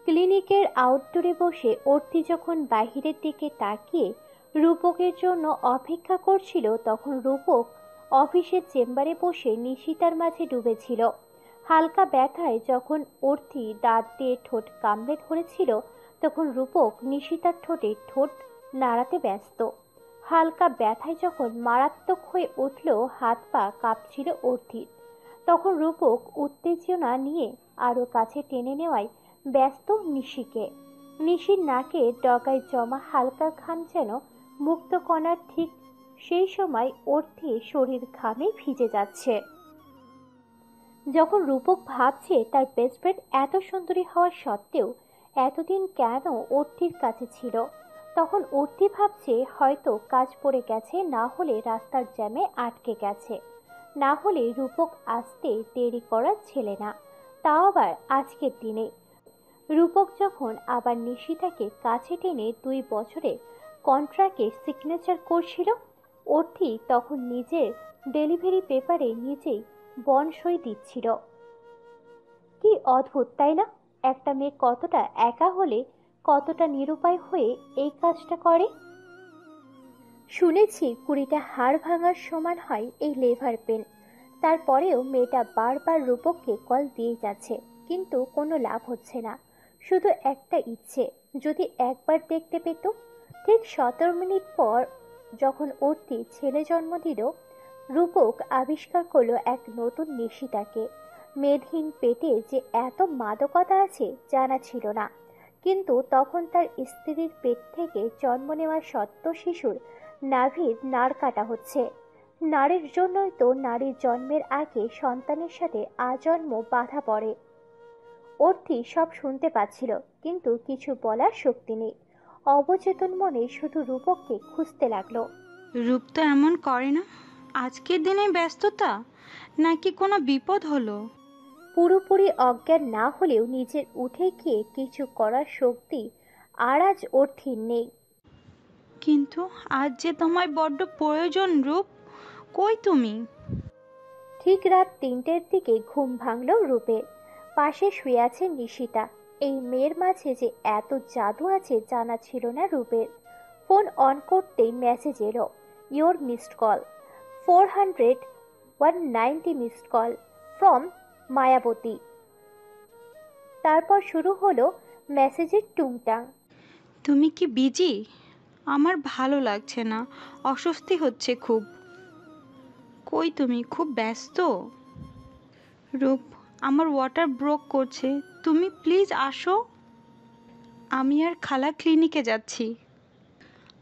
ক্লিনিকের আউটডোরে বসে অর্থী যখন বাহিরের দিকে তাকিয়ে রূপকের জন্য অপেক্ষা করছিল, তখন রূপক অফিসের চেম্বারে বসে নিশিতার মাঝে ডুবেছিল। হালকা ব্যথায় যখন অর্থী দাঁত দিয়ে ঠোঁট কামড়ে ধরেছিল, তখন রূপক নিশিতার ঠোঁটে ঠোঁট নাড়াতে ব্যস্ত। হালকা ব্যথায় যখন মারাত্মক হয়ে উঠল, হাত পা কাঁপছিল অর্থীর, তখন রূপক উত্তেজনা নিয়ে আরো কাছে টেনে নেওয়ায় ব্যস্ত নিশিকে। নিশির নাকে ডগায় জমা হালকা ঘাম যেন মুক্ত কণার, ঠিক সেই সময় অর্থী শরীর ঘামে ভিজে যাচ্ছে। যখন রূপক ভাবছে তার বেস্ট ফ্রেন্ড এত সুন্দরী হওয়া সত্ত্বেও এতদিন কেন অর্থীর কাছে ছিল, তখন অর্থী ভাবছে হয়তো কাজ পড়ে গেছে, না হলে রাস্তার জ্যামে আটকে গেছে, না হলে রূপক আসতে দেরি করার ছেলে না, তাও আবার আজকের দিনে। রূপক যখন আবার নিশিতাকে কাছে টেনে 2 বছরের কন্ট্রাক্টে সিগনেচার করছিল, অর্থী তখন নিজের ডেলিভারি পেপারে নিজেই বনসই দিচ্ছিল। কি অদ্ভুত তাই না? একটা মেয়ে কতটা একা হলে, কতটা নিরুপায় হয়ে এই কাজটা করে। শুনেছি 20টা হাড় ভাঙার সমান হয় এই লেভার পেন। তারপরেও মেয়েটা বারবার রূপককে কল দিয়ে যাচ্ছে, কিন্তু কোনো লাভ হচ্ছে না। শুধু একটা ইচ্ছে, যদি একবার দেখতে পেত। ঠিক 17 মিনিট পর যখন অর্থী ছেলে জন্ম দিল, রূপক আবিষ্কার করলো এক নতুন নিশিতাকে। মেদহীন পেটে যে এত মাদকতা আছে জানা ছিল না, কিন্তু তখন তার স্ত্রীর পেট থেকে জন্ম নেওয়া সদ্য শিশুর নাভির নাড় কাটা হচ্ছে। নারীর জন্যই তো নারীর জন্মের আগে সন্তানের সাথে আজন্ম বাধা পড়ে। অর্থী সব শুনতে পাচ্ছিল, কিন্তু কিছু বলার শক্তি নেই। অবচেতন মনে শুধু রূপককে খুঁজতে লাগলো। রূপ তো এমন করে না। আজকের দিনে ব্যস্ততা নাকি কোনো বিপদ হলো? পুরোপুরি অজ্ঞান না হলেও নিজের উঠে গিয়ে কিছু করার শক্তি আর আজ অর্থীর নেই। কিন্তু আজ যে তোমায় বড্ড প্রয়োজন রূপ। কই তুমি? ঠিক রাত 3টের দিকে ঘুম ভাঙল রূপের। পাশে শুয়ে আছে নিশিতা। এই মেয়ের মাঝে যে এত জাদু আছে জানা ছিল না রূপের। ফোন অন করতেই মেসেজ এলো, your missed call 400, 190 missed call from Mayawati. তারপর শুরু হলো মেসেজের টুংটাং। তুমি কি বিজি? আমার ভালো লাগছে না, অস্বস্তি হচ্ছে খুব। কই তুমি? খুব ব্যস্ত? রূপ, আমার ওয়াটার ব্রোক করছে, তুমি প্লিজ আসো। আমি আর খালা ক্লিনিকে যাচ্ছি।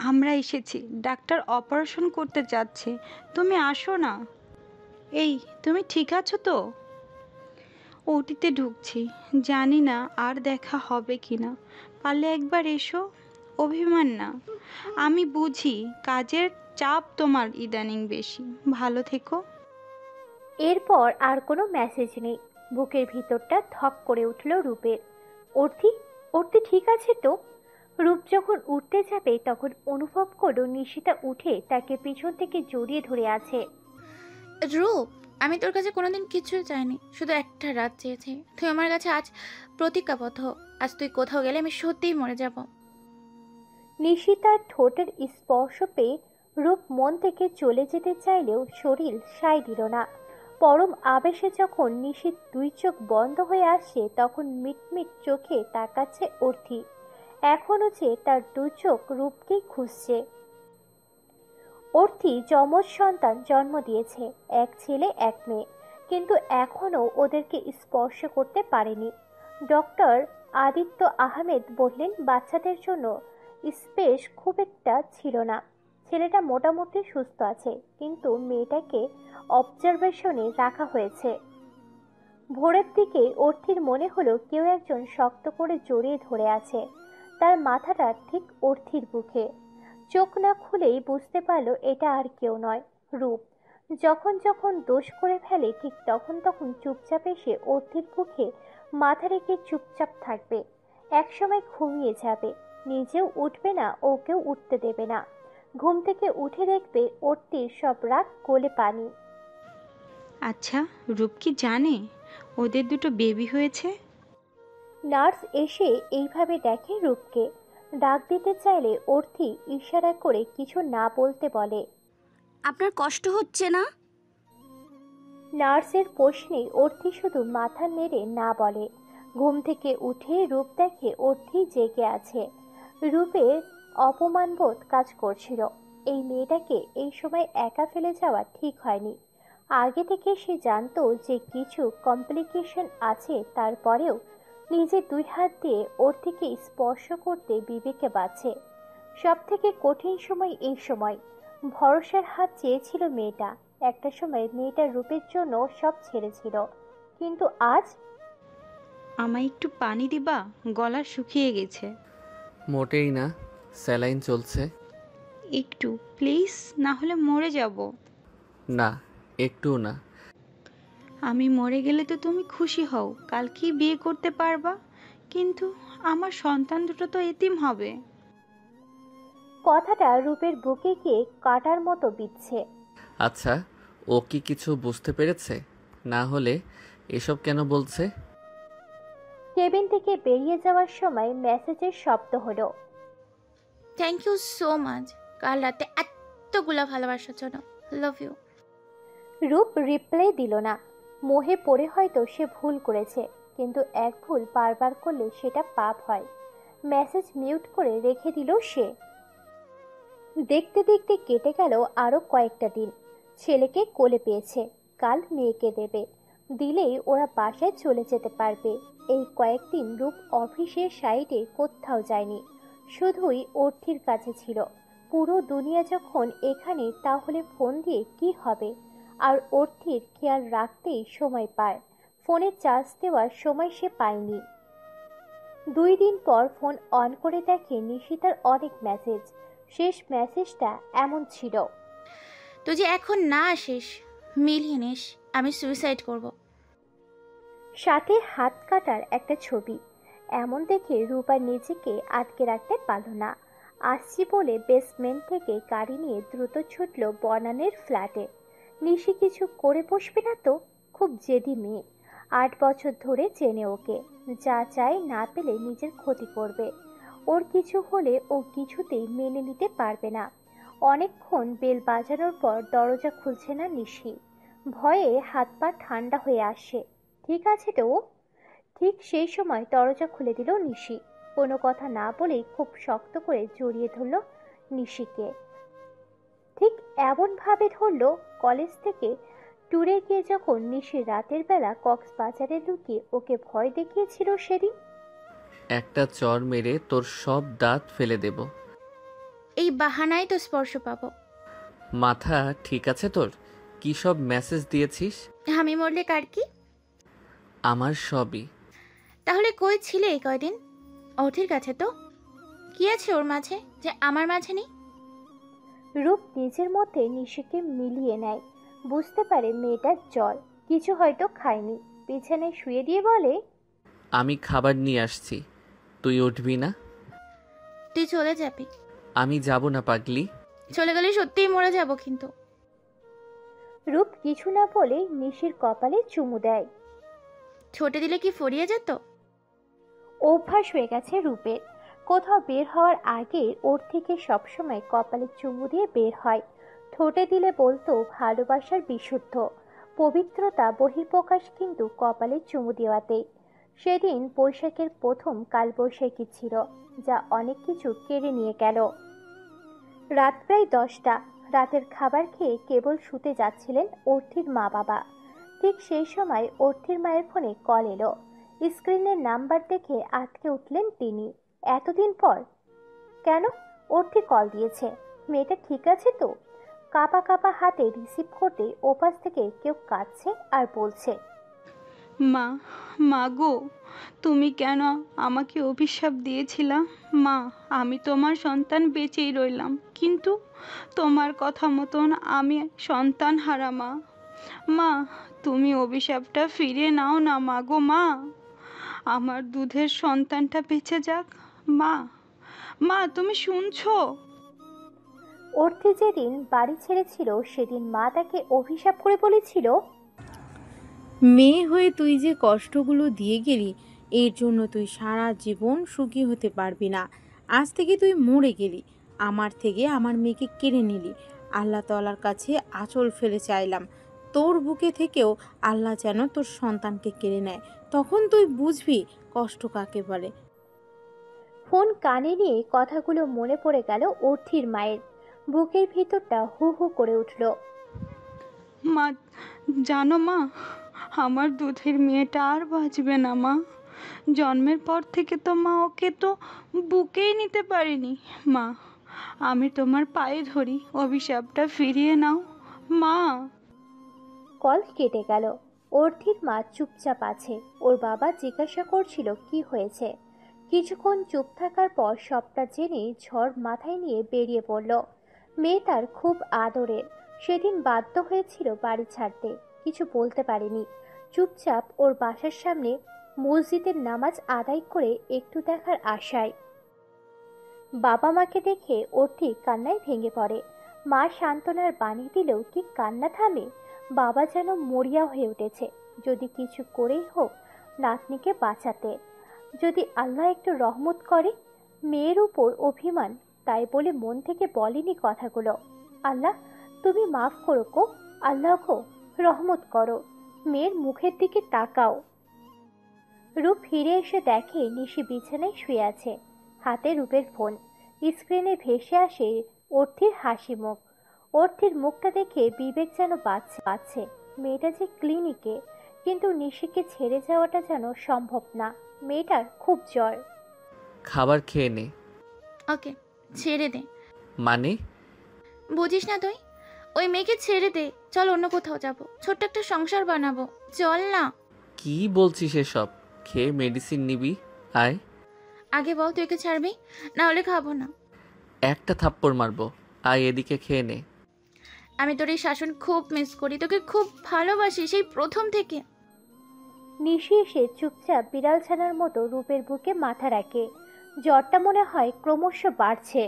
আমরা এসেছি, ডাক্তার অপারেশন করতে যাচ্ছে, তুমি আসো না। এই, তুমি ঠিক আছো তো? ওটিতে ঢুকছি, জানি না আর দেখা হবে কি না। পারলে একবার এসো। অভিমান না, আমি বুঝি কাজের চাপ তোমার ইদানিং বেশি। ভালো থেকো। এরপর আর কোনো মেসেজ নেই। বুকের ভিতরটা ধক করে উঠল রূপের। অর্থি, অর্থি ঠিক আছে তো? রূপ যখন উঠতে যাবে তখন অনুভব করলো নিশিতা উঠে তাকে পিছন থেকে জড়িয়ে ধরে আছে। রূপ, আমি তোর কাছে কোনোদিন কিছুই চাইনি, শুধু একটা রাত চেয়েছি। তুই আমার কাছে আজ প্রতিজ্ঞাবদ্ধ। আজ তুই কোথাও গেলে আমি সত্যিই মরে যাব। নিশিতার ঠোঁটের স্পর্শ পেয়ে রূপ মন থেকে চলে যেতে চাইলেও শরীর সায় দিল না। পরম আবেশে যখন নিশিত 2 চোখ বন্ধ হয়ে আসছে, তখন মিটমিট চোখে তাকাচ্ছে অর্থি। এখনো যে তার 2 চোখ রূপকেই খুঁজছে। অর্থি যমজ সন্তান জন্ম দিয়েছে, এক ছেলে এক মেয়ে, কিন্তু এখনো ওদেরকে স্পর্শ করতে পারেনি। ডক্টর আদিত্য আহমেদ বললেন বাচ্চাদের জন্য স্পেস খুব একটা ছিল না। ছেলেটা মোটামুটি সুস্থ আছে, কিন্তু মেয়েটাকে অবজারভেশনে রাখা হয়েছে। ভোরের দিকে অর্থির মনে হলো কেউ একজন শক্ত করে জড়িয়ে ধরে আছে। তার মাথাটা ঠিক অর্থির বুকে। চোখ না খুলেই বুঝতে পারল এটা আর কেউ নয়, রূপ। যখন যখন দোষ করে ফেলে ঠিক তখন তখন চুপচাপ এসে অর্থির বুকে মাথা রেখে চুপচাপ থাকবে। একসময় ঘুমিয়ে যাবে, নিজেও উঠবে না, ওকেও উঠতে দেবে না। ঘুম থেকে উঠে দেখবে অর্থির সব রাগ গলে পানি। আচ্ছা, রূপ কি জানে ওদের দুটো বেবি হয়েছে? নার্স এসে এইভাবে দেখে রূপকে। ডাক দিতে চাইলে অর্থি ইশারা করে কিছু না বলতে বলে। আপনার কষ্ট হচ্ছে না? নার্সের প্রশ্নে অর্থি শুধু মাথা নেড়ে না বলে। ঘুম থেকে উঠে রূপ দেখে অর্থি জেগে আছে। রূপের অপমানবোধ কাজ করছিল। এই মেয়েটাকে এই সময় একা ফেলে যাওয়া ঠিক হয়নি। আগে থেকে সে জানতো যে কিছু কমপ্লিকেশন আছে, তারপরেও নিজে দুই হাত দিয়ে অর্থিকে স্পর্শ করতে বিবেকে বাঁচে। সব থেকে কঠিন সময় এই সময়। ভরসার হাত চেয়েছিল মেয়েটা। একটা সময় মেয়েটার রূপের জন্য সব ছেড়েছিল, কিন্তু আজ আমায় একটু পানি দিবা? গলা শুকিয়ে গেছে। মোটেই না, স্যালাইন চলছে। একটু প্লিজ, না হলে মরে যাব। না, একটুও না। আমি মরে গেলে তো তুমি খুশি হও, কালকেই বিয়ে করতে পারবা। কিন্তু আমার সন্তান দুটো তো এতিম হবে। কথাটা রূপের বুকে গিয়ে কাটার মতো বিচ্ছে। আচ্ছা, ও কি কিছু বুঝতে পেরেছে? না হলে এসব কেন বলছে? কেবিন থেকে বেরিয়ে যাওয়ার সময় মেসেজের শব্দ হলো। থ্যাংক ইউ সো মাচ কাল রাতে এতগুলা ভালোবাসার জন্য। Love you. রূপ রিপ্লাই দিল না। মোহে পড়ে হয়তো সে ভুল করেছে, কিন্তু এক ভুল বারবার করলে সেটা পাপ হয়। মেসেজ মিউট করে রেখে দিল সে। দেখতে দেখতে কেটে গেল আরো কয়েকটা দিন। ছেলেকে কোলে পেয়েছে, কাল মেয়েকে দেবে। দিলেই ওরা বাসায় চলে যেতে পারবে। এই কয়েকদিন রূপ অফিসের সাইডে কোথাও যায়নি, শুধুই অর্থির কাছে ছিল। পুরো দুনিয়া যখন এখানে, তাহলে ফোন দিয়ে কি হবে? আর অর্থির খেয়াল রাখতেই সময় পায়, ফোনে চার্জ দেওয়ার সময় সে পায়নি। 2 দিন পর ফোন অন করে দেখে নিশিতার অনেক মেসেজ। শেষ মেসেজটা এমন ছিল। তুই যে এখন না আসিস, মিলিয়ে নিস, আমি সুইসাইড করব। সাথে হাত কাটার একটা ছবি। এমন দেখে রূপা নিজেকে আটকে রাখতে পারল না। আসছি বলে বেসমেন্ট থেকে গাড়ি নিয়ে দ্রুত ছুটল বনানের ফ্ল্যাটে। নিশি কিছু করে বসবে না তো, খুব জেদি মেয়ে। 8 বছর ধরে চেনে ওকে, যা চায় না পেলে নিজের ক্ষতি করবে। ওর কিছু হলে ও কিছুতেই মেনে নিতে পারবে না। অনেকক্ষণ বেল বাজানোর পর দরজা খুলছে না নিশি। ভয়ে হাত পা ঠান্ডা হয়ে আসে। ঠিক আছে তো? ঠিক সেই সময় দরজা খুলে দিল নিশি। কোনো কথা না বলেই খুব শক্ত করে জড়িয়ে ধরল নিশিকে। ঠিক এমন ভাবে ধরল, কলেজ থেকে ট্যুরে গিয়ে যখন নিশি রাতের বেলা কক্সবাজারে লুকিয়ে ওকে ভয় দেখিয়েছিল সেদিন। একটা চর মেরে তোর সব দাঁত ফেলে দেব। এই বাহানায় তো স্পর্শ পাবো। মাথা ঠিক আছে তোর? কি সব মেসেজ দিয়েছিস? আমি মরলে কার কি? আমার সবই। তাহলে কই ছিলে এই কয়দিন? অর্থের কাছে তো। কি আছে ওর মাঝে যে আমার মাঝে নেই? রূপ নিজের মধ্যে নিশিকে মিলিয়ে নেয়। বুঝতে পারে মেয়েটার জ্বর, কিছু হয়তো খায়নি। বিছানায় শুয়ে দিয়ে বলে, আমি খাবার নিয়ে আসছি, তুই উঠবি না? তুই চলে যাবি। আমি যাব না পাগলি। চলে গেলে সত্যিই মরে যাব কিন্তু। রূপ কিছু না বলে নিশির কপালে চুমু দেয়। ছোটে দিলে কি ফরিয়ে যেত? অভ্যাস হয়ে গেছে রূপের। কোথাও বের হওয়ার আগে ওর থেকে সবসময় কপালে চুমু দিয়ে বের হয়। ঠোঁটে দিলে বলতো ভালোবাসার বিশুদ্ধ পবিত্রতা বহিঃপ্রকাশ কিন্তু কপালে চুমু দেওয়াতেই। সেদিন বৈশাখের প্রথম কালবৈশাখী ছিল, যা অনেক কিছু কেড়ে নিয়ে গেল। রাত প্রায় 10টা। রাতের খাবার খেয়ে কেবল শুতে যাচ্ছিলেন অর্থির মা বাবা। ঠিক সেই সময় অর্থির মায়ের ফোনে কল এলো। স্ক্রিনের নাম্বার দেখে আটকে উঠলেন তিনি। এতদিন পর কেন? অর্থি কল দিয়েছে। মেয়েটা ঠিক আছে তো? কাঁপা কাঁপা হাতে রিসিভ করতে ওপাশ থেকে কেউ কাঁদছে আর বলছে, মা, মা গো, তুমি কেন আমাকে অভিশাপ দিয়েছিলা? মা, আমি তোমার সন্তান বেঁচেই রইলাম, কিন্তু তোমার কথা মতন আমি সন্তান হারা মা। মা, তুমি অভিশাপটা ফিরিয়ে নাও না মা গো। মা, আমার দুধের সন্তানটা বেঁচে যাক। মা, মা, তুমি শুনছো? অর্থি যেদিন বাড়ি ছেড়েছিল সেদিন মা তাকে অভিশাপ করে বলেছিল, মেয়ে হয়ে তুই যে কষ্টগুলো দিয়ে গেলি এর জন্য তুই সারা জীবন সুখী হতে পারবি না। আজ থেকে তুই মরে গেলি, আমার থেকে আমার মেয়েকে কেড়ে নিলি। আল্লাহ তাআলার কাছে আঁচল ফেলে চাইলাম তোর বুকে থেকেও আল্লাহ যেন তোর সন্তানকে কেড়ে নেয়। তখন তুই বুঝবি কষ্ট কাকে বলে। ফোন কানে নিয়ে কথাগুলো মনে পড়ে গেল অর্থির মায়ের। বুকের ভিতরটা হু হু করে উঠল। মা, জানো মা, আমার দুধের মেয়েটা আর বাঁচবে না মা। জন্মের পর থেকে তো মা ওকে তো বুকেই নিতে পারিনি। মা, আমি তোমার পায়ে ধরি, অভিশাপটা ফিরিয়ে নাও মা। কল কেটে গেল। অর্থির মা চুপচাপ আছে। ওর বাবা জিজ্ঞাসা করছিল কি হয়েছে। কিছুক্ষণ চুপ থাকার পর সবটা জেনে ঝড় মাথায় নিয়ে বেরিয়ে পড়ল। মেয়ে তার খুব আদরের। সেদিন বাধ্য হয়েছিল বাড়ি ছাড়তে, কিছু বলতে পারেনি। চুপচাপ ওর বাসার সামনে মসজিদের নামাজ আদায় করে একটু দেখার আশায়। বাবা মাকে দেখে অর্থি কান্নায় ভেঙে পড়ে। মা সান্ত্বনার বাণী দিলেও কি কান্না থামে? বাবা যেন মরিয়া হয়ে উঠেছে। যদি কিছু করেই হোক নাতনিকে বাঁচাতে, যদি আল্লাহ একটু রহমত করে। মেয়ের উপর অভিমান, তাই বলে মন থেকে বলেনি কথাগুলো। আল্লাহ তুমি মাফ করো গো, আল্লাহ গো রহমত করো, মেয়ের মুখের দিকে তাকাও। রূপ ফিরে এসে দেখে নিশি বিছানায় শুয়ে আছে, হাতে রূপের ফোন। স্ক্রিনে ভেসে আসে অর্থির হাসি মুখ। অর্থির মুখটা দেখে বিবেক যেন বাঁচছে। মেয়েটা যে ক্লিনিকে, কিন্তু নিশিকে ছেড়ে যাওয়াটা যেন সম্ভব না। মেয়েটার খুব জ্বর। খাবার খেয়ে নে। ওকে, ছেড়ে দে। মানে? বুঝিস না তুই? ওই মেয়েকে ছেড়ে দে, চল অন্য কোথাও যাব, ছোট্ট একটা সংসার বানাবো, চল না। কি বলছিস এসব? খেয়ে মেডিসিন নিবি, আয়। আগে বল তুই একে ছাড়বি, না হলে খাবো না। একটা থাপ্পড় মারবো, আয় এদিকে খেয়ে নে। আমি তোর এই শাসন খুব মিস করি, তোকে খুব ভালোবাসি সেই প্রথম থেকে। নিশি এসে চুপচাপ বিড়াল ছানার মতো রূপের বুকে মাথা রাখে। জ্বরটা মনে হয় ক্রমশ বাড়ছে।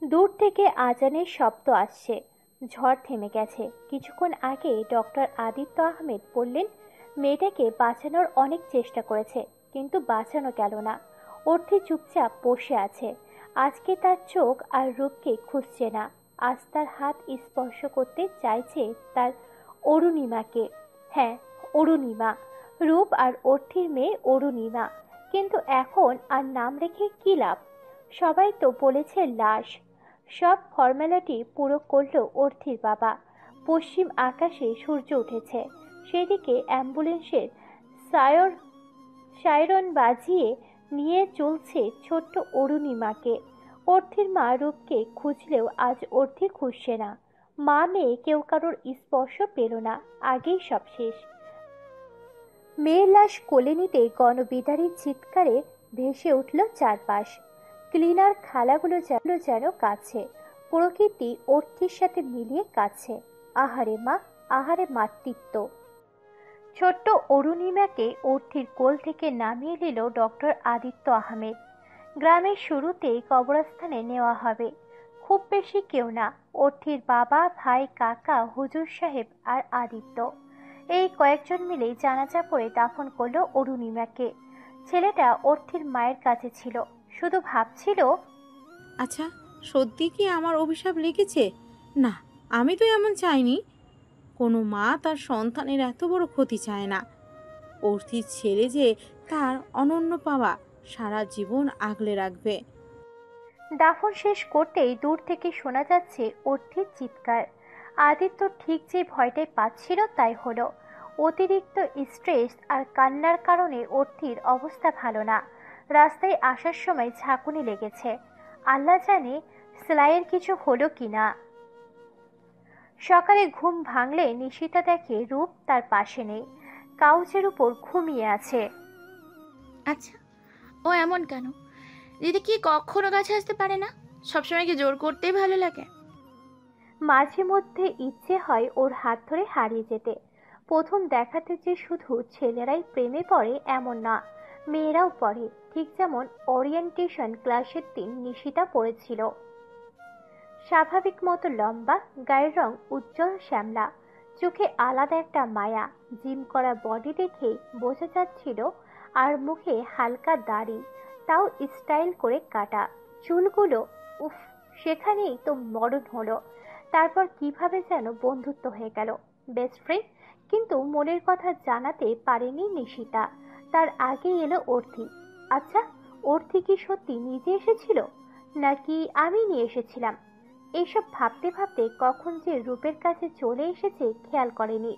দূর থেকে আজানের শব্দ আসছে। ঝড় থেমে গেছে। কিছুক্ষণ আগে ডক্টর আদিত্য আহমেদ বললেন মেয়েটাকে বাঁচানোর অনেক চেষ্টা করেছে, কিন্তু বাঁচানো গেল না। অর্থি চুপচাপ বসে আছে। আজকে তার চোখ আর রূপকে খুঁজছে না। আজ তার হাত স্পর্শ করতে চাইছে তার অরুণিমাকে। হ্যাঁ, অরুণিমা, রূপ আর অর্থির মেয়ে অরুণিমা। কিন্তু এখন আর নাম রেখে কি লাভ? সবাই তো বলেছে লাশ। সব ফর্মালিটি পুরো করল অর্থির বাবা। পশ্চিম আকাশে সূর্য উঠেছে। সেদিকে অ্যাম্বুলেন্সের সায়র সাইরন বাজিয়ে নিয়ে চলছে ছোট্ট অরুণিমাকে। অর্থির মা রূপকে খুঁজলেও আজ অর্থি খুঁজছে না। মা মেয়ে কেউ কারোর স্পর্শ পেল না। আগেই সব শেষ। মেয়ের লাশ কোলে নিতে গণবিদারীর চিৎকারে ভেসে উঠল চারপাশ। ক্লিনার খালাগুলো যেন কাছে। প্রকৃতি অর্থির সাথে মিলিয়ে কাছে। আহারে মা, আহারে মাতৃত্ব। ছোট্ট অরুণিমাকে অর্থির কোল থেকে নামিয়ে নিল ডক্টর আদিত্য আহমেদ। গ্রামের শুরুতেই কবরস্থানে নেওয়া হবে। খুব বেশি কেউ না, অর্থির বাবা, ভাই, কাকা, হুজুর সাহেব আর আদিত্য। এই কয়েকজন মিলে জানাজা পড়ে দাফন করলো অরুণিমাকে। ছেলেটা অর্থির মায়ের কাছে ছিল, শুধু ভাবছিল আচ্ছা, সত্যি কি আমার অভিশাপ লেগেছে? না, আমি তো এমন চাইনি। কোনো মা তার সন্তানের এত বড় ক্ষতি চায় না। অর্থির ছেলে যে তার অনন্য পাওয়া, সারা জীবন আগলে রাখবে। দাফন শেষ করতেই দূর থেকে শোনা যাচ্ছে অর্থির চিৎকার। আদিত্য ঠিক যে ভয়টাই পাচ্ছিল তাই হলো। অতিরিক্ত স্ট্রেস আর কান্নার কারণে অর্থির অবস্থা ভালো না। রাস্তায় আসার সময় ঝাঁকুনি লেগেছে। আল্লাহ জানে সেলাইয়ের কিছু হলো কিনা। সকালে ঘুম ভাঙলে নিশিতা দেখে রূপ তার পাশে নেই, কাউচের উপর ঘুমিয়ে আছে। আচ্ছা, ও এমন কেন? দিদি কি কখনো কাছে আসতে পারে না? সবসময় কি জোর করতেই ভালো লাগে? মাঝে মধ্যে ইচ্ছে হয় ওর হাত ধরে হারিয়ে যেতে। প্রথম দেখাতে যে শুধু ছেলেরাই প্রেমে পড়ে এমন না, মেয়েরাও পড়ে। ঠিক যেমন ওরিয়েন্টেশন ক্লাসের দিন নিশিতা পড়েছিল। স্বাভাবিক মতো লম্বা, গায়ের রং উজ্জ্বল শ্যামলা, চোখে আলাদা একটা মায়া। জিম করা বডি দেখেই বোঝা যাচ্ছিল আর মুখে হালকা দাড়ি, তাও স্টাইল করে কাটা। চুলগুলো উফ, সেখানেই তো মরণ হলো। তারপর কিভাবে যেন বন্ধুত্ব হয়ে গেল, বেস্ট ফ্রেন্ড। কিন্তু মনের কথা জানাতে পারেনি নিশিতা। তার আগে এলো অর্থি। আচ্ছা, অর্থি কি সত্যি নিজে এসেছিল, নাকি আমি নিয়ে এসেছিলাম? এইসব ভাবতে ভাবতে কখন যে রূপের কাছে চলে এসেছে খেয়াল করেনি।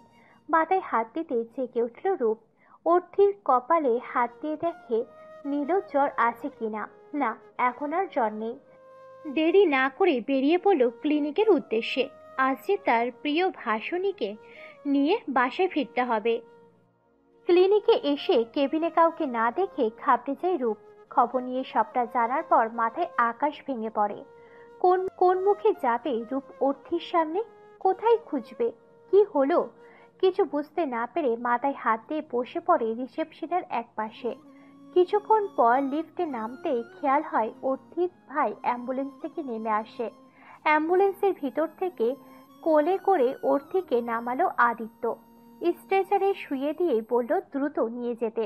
মাথায় হাত দিতে জেগে উঠল রূপ। অর্থির কপালে হাত দিয়ে দেখে নীল জ্বর আছে কিনা। না, এখন আর জ্বর নেই। দেরি না করে বেরিয়ে পড়ল ক্লিনিকের উদ্দেশ্যে। আজ যে তার প্রিয় ভাসনীকে নিয়ে বাসায় ফিরতে হবে। ক্লিনিকে এসে কেবিনে কাউকে না দেখে ঘাবড়ে যায় রূপ। খবর নিয়ে সবটা জানার পর মাথায় আকাশ ভেঙে পড়ে। কোন কোন মুখে যাবে রূপ অর্থির সামনে? কোথায় খুঁজবে? কি হলো? কিছু বুঝতে না পেরে মাথায় হাত দিয়ে বসে পড়ে রিসেপশনের এক পাশে। কিছুক্ষণ পর লিফটে নামতেই খেয়াল হয় অর্থির ভাই অ্যাম্বুলেন্স থেকে নেমে আসে। অ্যাম্বুলেন্সের ভিতর থেকে কোলে করে অর্থিকে নামালো আদিত্য। স্ট্রেচারে শুয়ে দিয়ে বলল দ্রুত নিয়ে যেতে।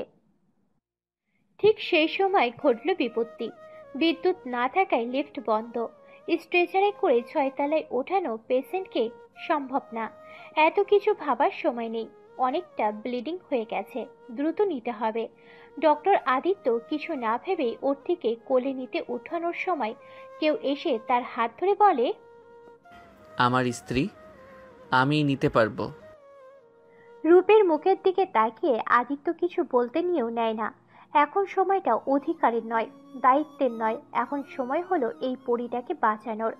ঠিক সেই সময় ঘটল বিপত্তি। বিদ্যুৎ না থাকায় লিফট বন্ধ। স্ট্রেচারে করে 6 তলায় ওঠানো পেশেন্টকে সম্ভব না। এত কিছু ভাবার সময় নেই। অনেকটা ব্লিডিং হয়ে গেছে, দ্রুত নিতে হবে। ডক্টর আদিত্য কিছু না ভেবে অর্থিকে কোলে নিতে উঠানোর সময় কেউ এসে তার হাত ধরে বলে, আমার স্ত্রী, আমি নিতে পারবো। রূপের মুখের দিকে তাকিয়ে আদিত্য কিছু বলতে নিয়েও নেয় না। এখন সময়টা অধিকারের নয়, দায়িত্বের নয়, এখন সময় হলো এই পরীটাকে বাঁচানোর।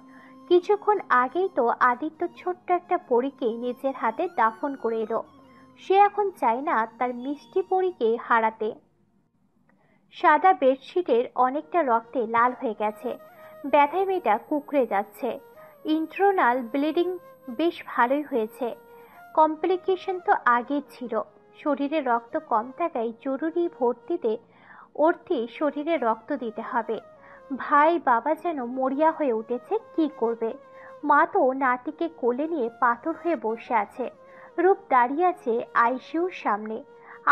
কিছুক্ষণ আগেই তো আদিত্য ছোট্ট একটা পরীকে নিজের হাতে দাফন করে এলো। সে এখন চায় না তার মিষ্টি পরীকে হারাতে। সাদা বেডশিটের অনেকটা রক্তে লাল হয়ে গেছে। ব্যথায় মেয়েটা কুঁকড়ে যাচ্ছে। ইন্ট্রোনাল ব্লিডিং বেশ ভালোই হয়েছে। কমপ্লিকেশন তো আগেই ছিল। শরীরে রক্ত কম থাকায় জরুরি ভর্তিতে অর্থী শরীরে রক্ত দিতে হবে। ভাই বাবা যেন মরিয়া হয়ে উঠেছে, কি করবে? মা তো নাতিকে কোলে নিয়ে পাথর হয়ে বসে আছে। রূপ দাঁড়িয়ে আছে আইসিইউর সামনে।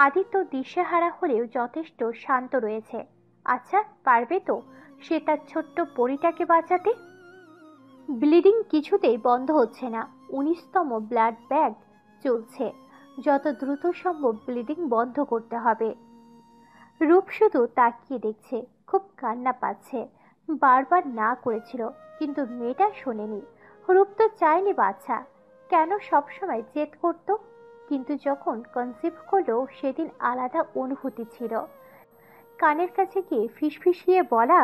আদিত্য দিশেহারা হলেও যথেষ্ট শান্ত রয়েছে। আচ্ছা, পারবে তো সে তার ছোট্ট পরীটাকে বাঁচাতে? ব্লিডিং কিছুতেই বন্ধ হচ্ছে না। 19তম ব্লাড ব্যাগ চলছে। যত দ্রুত সম্ভব ব্লিডিং বন্ধ করতে হবে। রূপ শুধু তাকিয়ে দেখছে, খুব কান্না পাচ্ছে। বারবার না করেছিল, কিন্তু মেয়েটা শোনেনি। রূপ তো চায়নি বাচ্চা, কেন সবসময় জেদ করত? কিন্তু যখন কনসিভ করলো সেদিন আলাদা অনুভূতি ছিল। কানের কাছে গিয়ে ফিসফিসিয়ে বলা,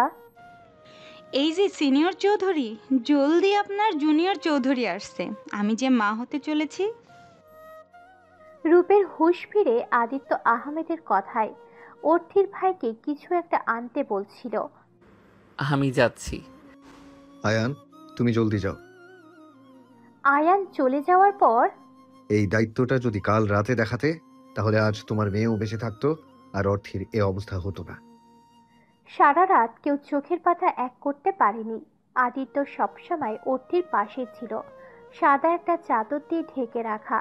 এই যে সিনিয়র চৌধুরী, জলদি আপনার জুনিয়র চৌধুরী আসছে, আমি যে মা হতে চলেছি। রূপের হুঁশ ফিরে আদিত্য আহমেদের কথায় অর্থির ভাইকে কিছু একটা আনতে বলছিল। আমি যাচ্ছি। আয়ান, তুমি জলদি যাও। আয়ান চলে যাওয়ার পর এই দায়িত্বটা যদি কাল রাতে দেখাতে, তাহলে আজ তোমার মেয়েও বেঁচে থাকতো আর অর্থের এ অবস্থা হতো না। সারা রাত কেউ চোখের পাতা এক করতে পারেনি। আদিত্য সবসময় অর্থির পাশে ছিল। সাদা একটা চাদর দিয়ে ঢেকে রাখা,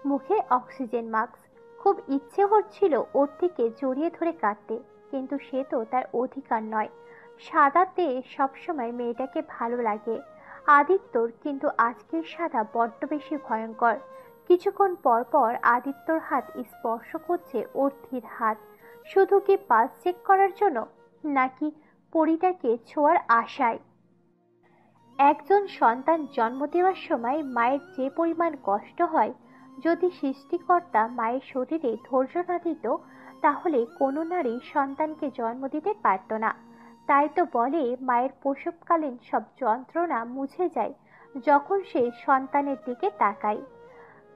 মুখে অক্সিজেন মাস্ক। খুব ইচ্ছে হচ্ছিল অর্থিকে জড়িয়ে ধরে কাঁদতে, কিন্তু সে তো তার অধিকার নয়। সাদাতে সবসময় মেয়েটাকে ভালো লাগে আদিত্যর, কিন্তু আজকের সাদা বড্ড বেশি ভয়ঙ্কর। কিছুক্ষণ পর পর আদিত্যর হাত স্পর্শ করছে অর্থির হাত। শুধু কি পালস চেক করার জন্য, নাকি পরিটাকে ছোঁয়ার আশায়? একজন সন্তান জন্ম দেওয়ার সময় মায়ের যে পরিমাণ কষ্ট হয়, যদি সৃষ্টিকর্তা মায়ের শরীরে ধৈর্য না দিত, তাহলে কোনো নারী সন্তানকে জন্ম দিতে পারত না। তাই তো বলে মায়ের প্রসবকালীন সব যন্ত্রণা মুছে যায় যখন সে সন্তানের দিকে তাকায়।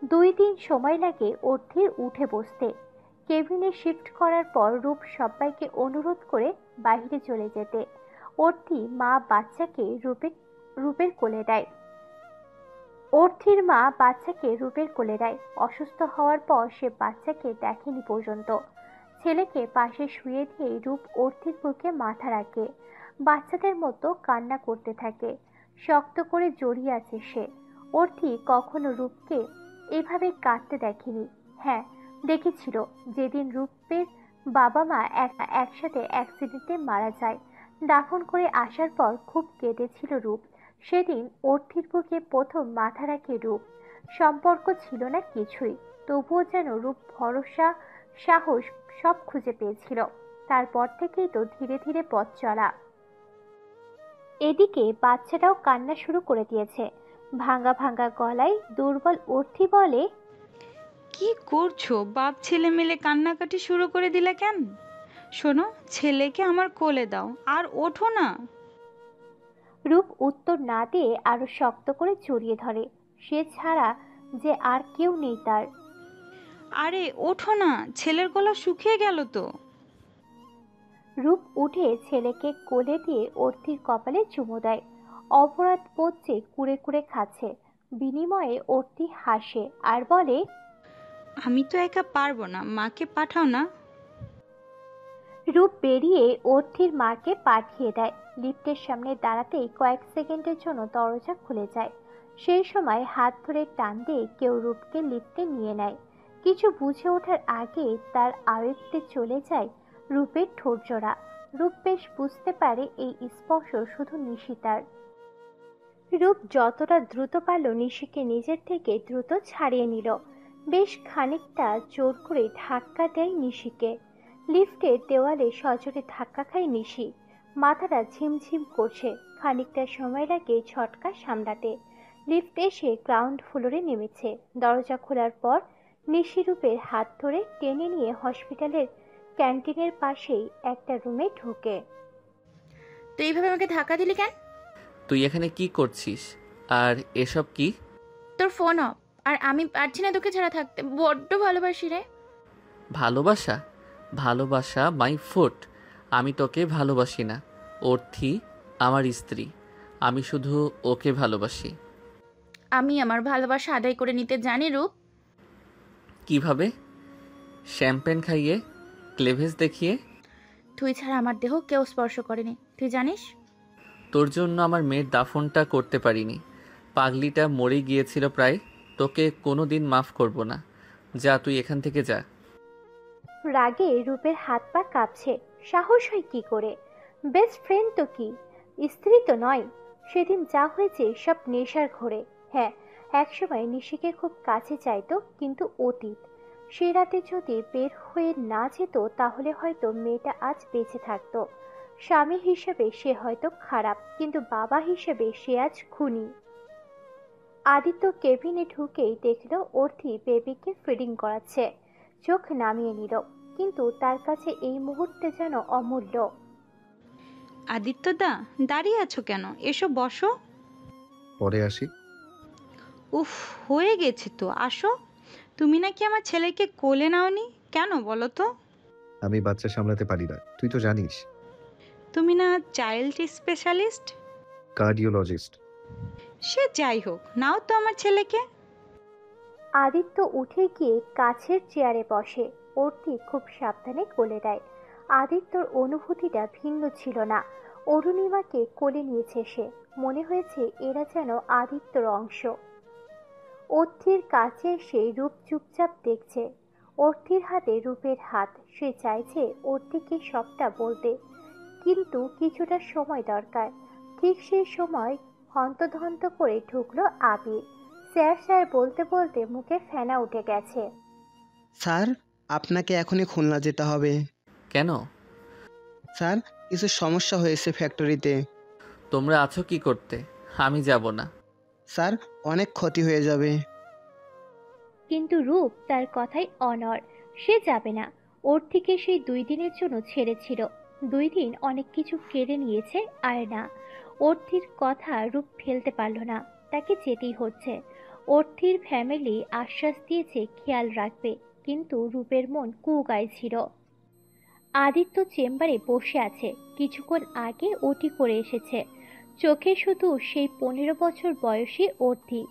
2 দিন সময় লাগে অর্থির উঠে বসতে। কেবিনে শিফট করার পর রূপ সবাইকে অনুরোধ করে বাইরে চলে যেতে। অর্থি মা বাচ্চাকে রূপের কোলে দেয়। অর্থির মা বাচ্চাকে রূপের কোলে দেয়। অসুস্থ হওয়ার পর সে বাচ্চাকে দেখেনি পর্যন্ত। ছেলেকে পাশে শুয়ে দিয়ে রূপ অর্থির বুকে মাথা রাখে। বাচ্চাদের মতো কান্না করতে থাকে। শক্ত করে জড়িয়ে আছে সে। অর্থি কখনো রূপকে এভাবে কাঁদতে দেখেনি। হ্যাঁ, দেখেছিল যেদিন রূপের বাবা মা একসাথে অ্যাক্সিডেন্টে মারা যায়। দাফন করে আসার পর খুব কেঁদেছিল রূপ। সেদিন অর্থির বুকে প্রথম মাথা রাখে রূপ। সম্পর্ক ছিল না কিছুই, তবুও যেন রূপ ভরসা, সাহস সব খুঁজে পেয়েছিল। তারপর থেকেই তো ধীরে ধীরে পথ চলা। এদিকে বাচ্চাটাও কান্না শুরু করে দিয়েছে। ভাঙা ভাঙা গলায় দুর্বল অর্থি বলে, কি করছো? বাপ ছেলে মিলে কান্নাকাটি শুরু করে দিলে কেন? শোনো, ছেলেকে আমার কোলে দাও আর ওঠো না। রূপ উত্তর না দিয়ে আরো শক্ত করে জড়িয়ে ধরে। সে ছাড়া যে আর কেউ নেই তার। আরে ওঠো না, ছেলের গলা শুকিয়ে গেল তো। রূপ উঠে ছেলেকে কোলে দিয়ে অর্থির কপালে চুমু দেয়। অপরাধ বোধে কুড়ে কুড়ে খাচ্ছে। বিনিময়ে অর্থি হাসে আর বলে, আমি তো একা পারবো না, মাকে পাঠাও না। রূপ বেরিয়ে অর্থির মাকে পাঠিয়ে দেয়। লিফটের সামনে দাঁড়াতেই কয়েক সেকেন্ডের জন্য দরজা খুলে যায়। সেই সময় হাত ধরে টান দিয়ে কেউ রূপকে লিফটে নিয়ে নেয়। কিছু বুঝে ওঠার আগে তার আয়ত্তে চলে যায় রূপের ঠোঁটজোড়া। রূপ বেশ বুঝতে পারে এই স্পর্শ শুধু নিশিতার। রূপ যতটা দ্রুত পারল নিশিকে নিজের থেকে দ্রুত ছাড়িয়ে নিল। বেশ খানিকটা জোর করে ধাক্কা দেয় নিশিকে। লিফটের দেওয়ালে সজোরে ধাক্কা খায় নিশি। মাথাটা ঝিমঝিম করছে। খানিকটা সময় লাগে ঝটকা সামলাতে। লিফট এসে গ্রাউন্ড ফ্লোরে নেমেছে। দরজা খোলার পর নিশি রূপের হাত ধরে টেনে নিয়ে হসপিটালের ক্যান্টিনের পাশেই একটা রুমে ঢোকে। তুই এইভাবে আমাকে ধাক্কা দিলি কেন? তুই এখানে কি করছিস? আর এসব কি? তোর ফোন অফ। আর আমি পারছি না তোকে ছাড়া থাকতে, বড্ড ভালোবাসি রে। ভালোবাসা? ভালোবাসা মাই ফুট। আমি তোকে ভালোবাসি না। অর্থি আমার স্ত্রী, আমি শুধু ওকে ভালোবাসি। আমি আমার ভালোবাসা আদায় করে নিতে জানি রূপ। কিভাবে? শ্যাম্পেন খাইয়ে, ক্লেভেজ দেখিয়ে? তুই ছাড়া আমার দেহ কেউ স্পর্শ করেনি, তুই জানিস। তোর জন্য আমার মেয়ের দাফনটা করতে পারিনি। পাগলিটা মরে গিয়েছিল প্রায়। তোকে কোনো দিন মাফ করব না। যা, তুই এখান থেকে যা। রাগে রূপের হাত পা কাঁপছে। সাহস হয় কি করে? বেস্ট ফ্রেন্ড তো কি, স্ত্রী তো নয়। সেদিন যা হয়েছে সব নেশার ঘোরে। হ্যাঁ, একসময় নিশিকে খুব কাছে চাইতো, কিন্তু অতীত। সে রাতে যদি বের হয়ে না যেত তাহলে হয়তো মেয়েটা আজ বেঁচে থাকতো। স্বামী হিসেবে সে হয়তো খারাপ, কিন্তু বাবা হিসেবে সে আজ খুনি। আদিত্য কেবিনে ঢুকেই দেখল অর্থি বেবিকে ফিডিং করাচ্ছে। চোখ নামিয়ে নিল, কিন্তু তার কাছে এই মুহূর্তে যেন অমূল্য। আদিত্যদা, দাঁড়িয়ে আছো কেন? এসো বসো। পরে আসি। উফ, হয়ে গেছে তো, আসো। তুমি নাকি আমার ছেলেকে কোলে নাওনি, কেন বলো তো? আমি বাচ্চা সামলাতে পারি না, তুই তো জানিস। তুমি না চাইল্ড স্পেশালিস্ট? কার্ডিওলজিস্ট। সে যাই হোক, নাও তো আমার ছেলেকে। আদিত্য উঠে গিয়ে কাছের চেয়ারে বসে। অর্থি খুব সাবধানে কোলে দেয়। আদিত্যর অনুভূতিটা ভিন্ন ছিল না। অরুণিমাকে কোলে নিয়েছে সে। মনে হয়েছে এরা যেন আদিত্যর অংশ। অর্থির কাছে এসে রূপ চুপচাপ দেখছে। অর্থির হাতে রূপের হাত। সে চাইছে অর্থিকে সবটা বলতে, কিন্তু কিছুটা সময় দরকার। ঠিক সেই সময় হন্তদন্ত করে ঢুকলো আবির। স্যার স্যার বলতে বলতে মুখে ফেনা উঠে গেছে। স্যার, আপনাকে এখনই খুলনা যেতে হবে। কেন? স্যার, কিছু সমস্যা হয়েছে ফ্যাক্টরিতে। তোমরা আছো কি করতে? আমি যাব না। স্যার, অনেক ক্ষতি হয়ে যাবে। কিন্তু রূপ তার কথাই অনড়। সে যাবে না। অর্থিকে সেই 2 দিনের জন্য ছেড়েছিল। 2 দিন অনেক কিছু কেড়ে নিয়েছে আয়না। অর্থির কথা রূপ ফেলতে পারল না। তাকে যেতেই হচ্ছে। অর্থির ফ্যামিলি আশ্বাস দিয়েছে খেয়াল রাখবে, কিন্তু রূপের মন কুগাইছিল। আদিত্য চেম্বারে বসে আছে। কিছুক্ষণ আগে ওটি করে এসেছে। চোখে শুধু সেই 15 বছর বয়সী অর্থি।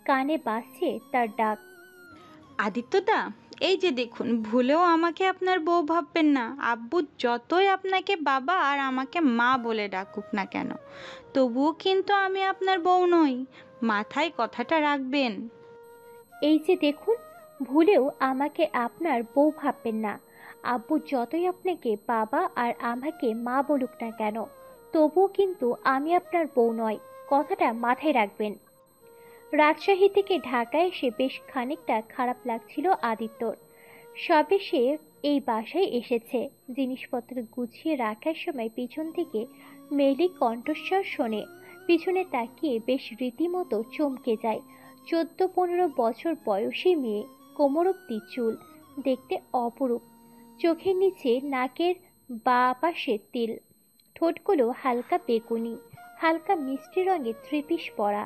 কানে বাজছে তার ডাক। আদিত্যদা, এই যে দেখুন, ভুলেও আমাকে আপনার বউ ভাববেন না। আব্বু যতই আপনাকে বাবা আর আমাকে মা বলে ডাকুক না কেন, তবুও কিন্তু আমি আপনার বউ নই। মাথায় কথাটা রাখবেন। এই যে দেখুন, ভুলেও আমাকে আপনার বউ ভাববেন না। আব্বু যতই আপনাকে বাবা আর আমাকে মা বলুক না কেন, তবুও কিন্তু আমি আপনার বউ নয়, কথাটা মাথায় রাখবেন। রাজশাহী থেকে ঢাকায় এসে বেশ খানিকটা খারাপ লাগছিল আদিত্যর। সবে সে এই বাসায় এসেছে। জিনিসপত্র গুছিয়ে রাখার সময় পিছন থেকে মেলি কণ্ঠস্বর শোনে। পিছনে তাকিয়ে বেশ রীতিমতো চমকে যায়। 14-15 বছর বয়সী মেয়ে, কোমর অব্দি চুল, দেখতে অপরূপ। চোখের নিচে নাকের বাঁ পাশে তিল, ঠোঁটগুলো হালকা বেগুনি, হালকা মিষ্টি রঙের ত্রিপিস পরা,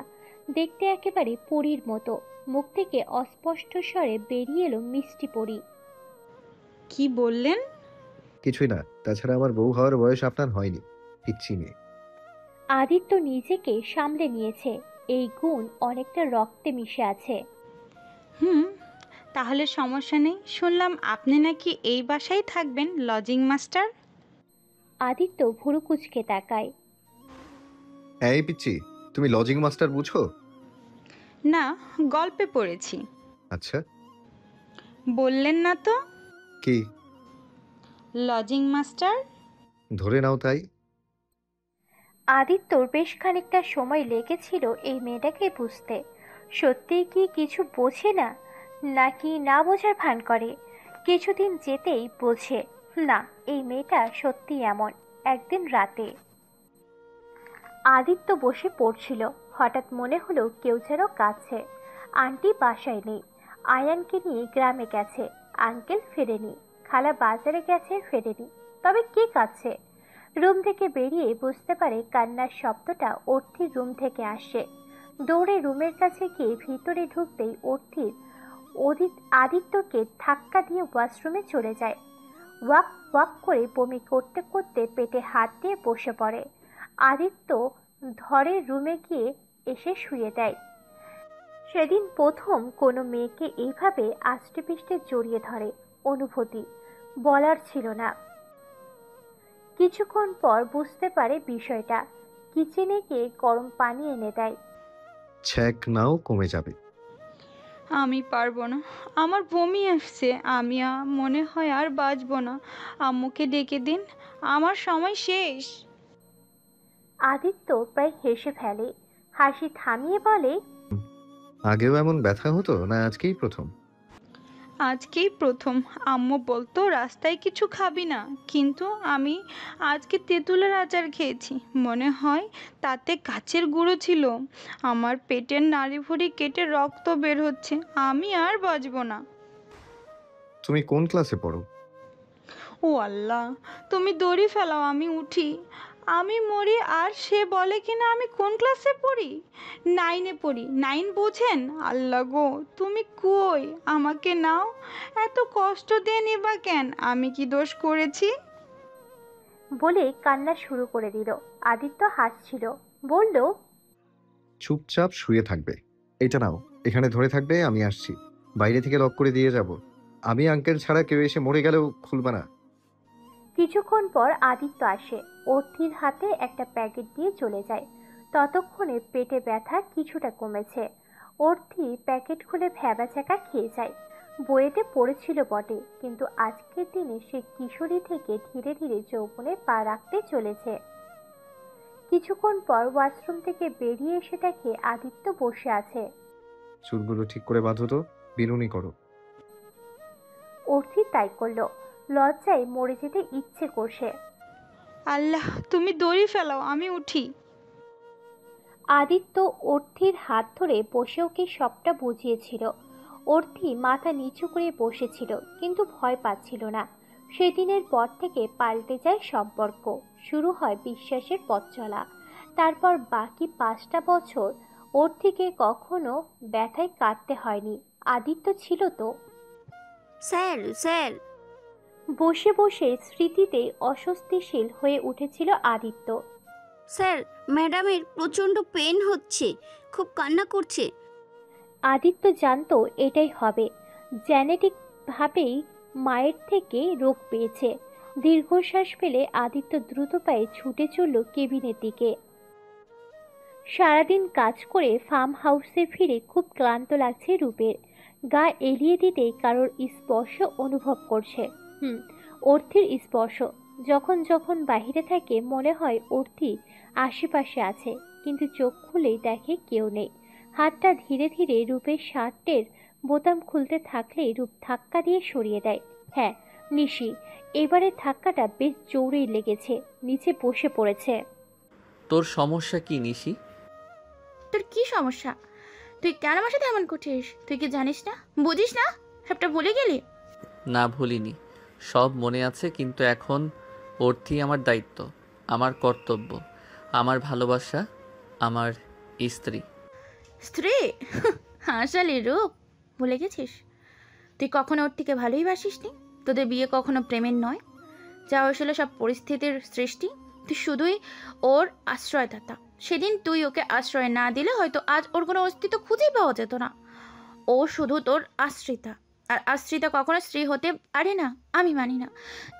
দেখতে একেবারে পরীর মতো। মুখ থেকে অস্পষ্ট স্বরে বেরিয়ে এলো মিষ্টি পরী। কি বললেন? কিছুই না, তাছাড়া আমার বউ হওয়ার বয়স আপনার হয়নি, পিচ্ছি মেয়ে। আদিত্য নিজেকে সামলে নিয়েছে। এই গুণ অনেকটা রক্তে মিশে আছে। হুম, তাহলে সমস্যা নেই। শুনলাম আপনি নাকি এই বাসায় থাকবেন, লজিং মাস্টার। আদিত্য ভুরু কুঁচকে তাকায়। এই পিচ্ছি, তুমি লজিং মাস্টার বুঝো? না, গল্পে পড়েছি। আচ্ছা, বললেন না তো। কি? Lodging master. ধরে নাও তাই। আদিত্যর বেশ খানিকটা সময় লেগেছিল এই মেয়েটাকে বুঝতে। সত্যিই কি কিছু বোঝে না, নাকি না বোঝার ভান করে? কিছুদিন যেতেই বোঝে, না, এই মেয়েটা সত্যি এমন। একদিন রাতে আদিত্য বসে পড়ছিল। হঠাৎ মনে হলো কেউ যেন কাছে। আন্টি বাসায় নেই, আয়ানকে নিয়ে গ্রামে গেছে, আঙ্কেল ফেরেনি, খালা বাজারে গেছে ফেরেনি, তবে কে কাছে? রুম থেকে বেরিয়ে বুঝতে পারে কান্নার শব্দটা অর্থির রুম থেকে আসে। দৌড়ে রুমের কাছে গিয়ে ভিতরে ঢুকতেই অর্থির আদিত্যকে ধাক্কা দিয়ে ওয়াশরুমে চলে যায়। ওয়াক ওয়াক করে বমি করতে করতে পেটে হাত দিয়ে বসে পড়ে। আদিত্য ধরে রুমে গিয়ে এসে শুয়ে দেয়। সেদিন প্রথম কোনো মেয়েকে এইভাবে আষ্টেপৃষ্টে জড়িয়ে ধরে। অনুভূতি বলার ছিল না। কিছুক্ষণ পর বুঝতে পারে বিষয়টা। কিচেনে গিয়ে গরম পানি এনে দেয়। ছ্যাক নাও, কমে যাবে। আমি পারবো না, আমার বমি আসছে। আমি মনে হয় আর বাঁচবো না। আম্মুকে ডেকে দিন, আমার সময় শেষ। আদিত্য প্রায় হেসে ফেলে। হাসি থামিয়ে বলে, আগেও এমন ব্যথা হতো না, আজকেই প্রথম? আজকেই প্রথম। আম্মু বলতো রাস্তায় কিছু খাবি না, কিন্তু আমি আজকে তেঁতুলের আচার খেয়েছি। মনে হয় তাতে কাচের গুঁড়ো ছিল। আমার পেটের নাড়িভুড়ি কেটে রক্ত বের হচ্ছে। আমি আর বাঁচবো না। তুমি কোন ক্লাসে পড়ো? ও আল্লাহ, তুমি দড়ি ফেলাও, আমি উঠি। আমি মরি আর সে বলে কিনা আমি কোন ক্লাসে পড়ি? 9-এ পড়ি। 9 বোঝেন? আল্লাহ গো, তুমি কই? আমাকে নাও। এত কষ্ট দেনি বা কেন? আমি কি দোষ করেছি? বলে কান্না শুরু করে দিল। আদিত্য হাসছিল, বলল, চুপচাপ শুয়ে থাকবে। এটা নাও, এখানে ধরে থাকবে, আমি আসছি। বাইরে থেকে লক করে দিয়ে যাব। আমি আঙ্কেল ছাড়া কেউ এসে মরে গেলেও খুলবা না। কিছুক্ষণ পর আদিত্য আসে। অর্থির হাতে একটা প্যাকেট দিয়ে চলে যায়। ততক্ষণে পেটে ব্যথা কিছুটা কমেছে। অর্থি প্যাকেট খুলে ভ্যাবাচ্যাকা খেয়ে যায়। বইয়েতে পড়েছিল বটে, কিন্তু আজকের দিনে সে কিশোরী থেকে ধীরে ধীরে যৌবনে পা রাখতে চলেছে। কিছুক্ষণ পর ওয়াশরুম থেকে বেরিয়ে এসে দেখে আদিত্য বসে আছে। চুলগুলো ঠিক করে বাঁধো তো, বিনুনি করো। অর্থি তাই করলো। লজ্জায় মরে যেতে ইচ্ছে করছে। আল্লাহ, তুমি দড়ি ফেলাও, আমি উঠি। আদিত্য অর্থির হাত ধরে বসে ওকে সবটা বুঝিয়েছিল। অর্থি মাথা নিচু করে বসেছিল, কিন্তু ভয় পাচ্ছিল না। সেদিনের পর থেকে পাল্টে যায় সম্পর্ক। শুরু হয় বিশ্বাসের পথ চলা। তারপর বাকি 5টা বছর অর্থিকে কখনো ব্যথায় কাটতে হয়নি। আদিত্য ছিল তো। স্যার স্যার বসে বসে স্মৃতিতে অস্বস্তিশীল হয়ে উঠেছিল আদিত্য। স্যার, ম্যাডামের প্রচণ্ড পেন হচ্ছে, খুব কান্না করছে। আদিত্য জানতো এটাই হবে। জেনেটিক ভাবেই মায়ের থেকে রোগ পেয়েছে। দীর্ঘশ্বাস ফেলে আদিত্য দ্রুত পায়ে ছুটে চলল কেবিনের দিকে। সারাদিন কাজ করে ফার্ম হাউসে ফিরে খুব ক্লান্ত লাগছে রূপের। গা এলিয়ে দিতেই কারোর স্পর্শ অনুভব করছে। অর্থির স্পর্শ। যখন যখন বাহিরে থাকে মনে হয় অর্থি আশেপাশে আছে, কিন্তু চোখ খুলেই দেখে কেউ নেই। হাতটা ধীরে ধীরে রূপের শার্টের বোতাম খুলতে থাকলেই রূপ ধাক্কা দিয়ে সরিয়ে দেয়। হ্যাঁ, নিশি। এবারের ধাক্কাটা বেশ জোরেই লেগেছে, নিচে বসে পড়েছে। তোর সমস্যা কি নিশি? তোর কি সমস্যা? তুই কেন আমার সাথে এমন করছিস? তুই কি জানিস না, বুঝিস না, সবটা ভুলে গেলি? না, ভুলিনি, সব মনে আছে, কিন্তু এখন অর্থই আমার দায়িত্ব, আমার কর্তব্য, আমার ভালোবাসা, আমার স্ত্রী। স্ত্রী? হাসালি রূপ, ভুলে গেছিস? তুই কখনো ওর থেকে ভালোই বাসিসনি। তোদের বিয়ে কখনো প্রেমের নয়, যা হয়েছিল সব পরিস্থিতির সৃষ্টি। তুই শুধুই ওর আশ্রয়দাতা। সেদিন তুই ওকে আশ্রয় না দিলে হয়তো আজ ওর কোনো অস্তিত্ব খুঁজেই পাওয়া যেত না। ও শুধু তোর আশ্রিতা, আর আশ্রিতা কখনো স্ত্রী হতে পারে না। আমি মানি না।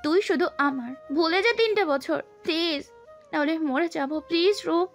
তুই শুধু আমার। ভুলে যা 3টে বছর প্লিজ, নাহলে মরে যাবো। প্লিজ রূপ।